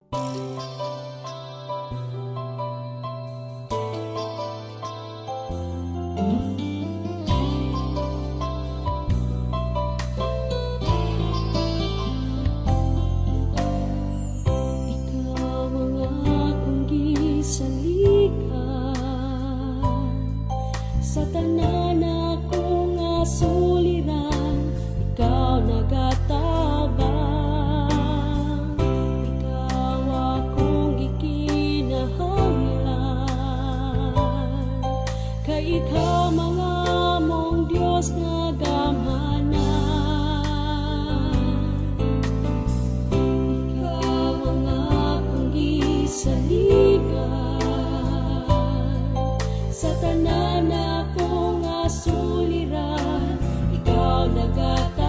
Sa tanan akong asuliran, ikaw nagatabang. Ikaw akong gikinahanglan, kay ikaw mga mong Diyos nga gamhanan. Ikaw ang akong gisaligan, sa tanan akong asuliran, ikaw nagatabang.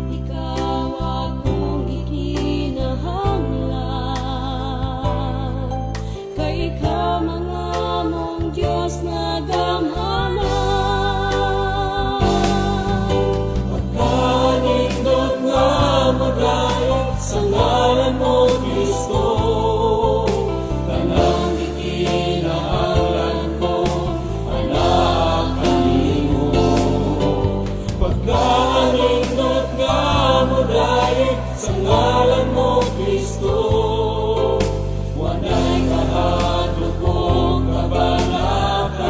Ikaw akong gikinahanglan, kay ikaw mga mong Diyos nga gamhanan. Pagkanindot nga magayat sa ngalan mo, Kristo, sa ngalan mo, Kristo, wanay kahadlok o kabanakan.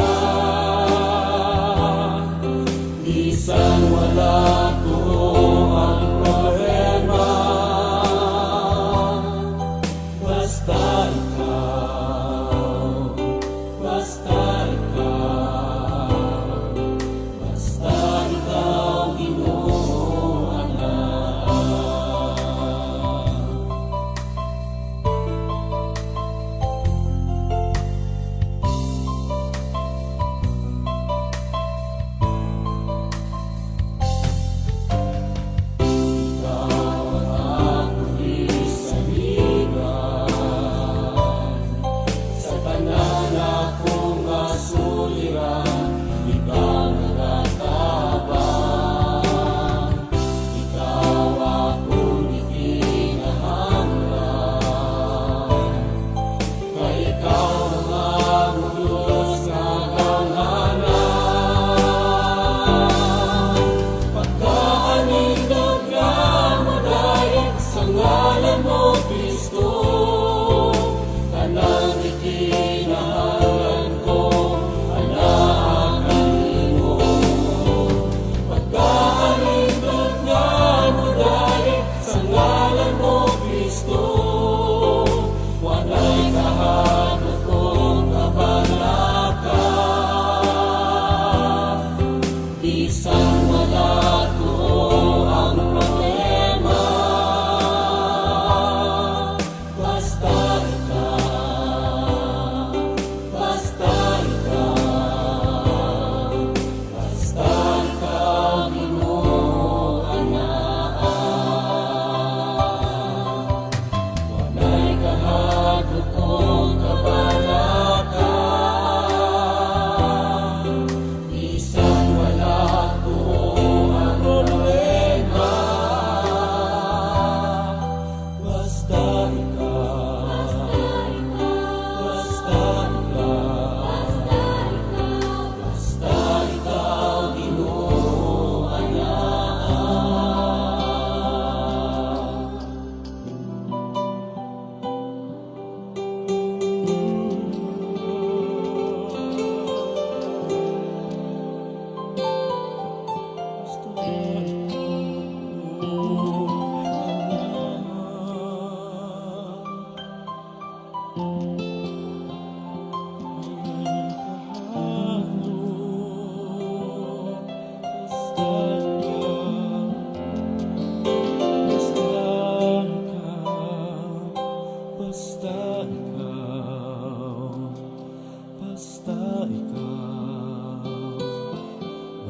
Bisan wala ko ang problema, basta ikaw, basta ikaw, basta ikaw, Ginoo.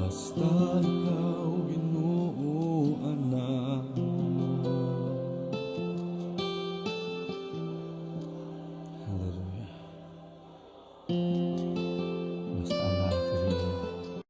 Basta ikaw,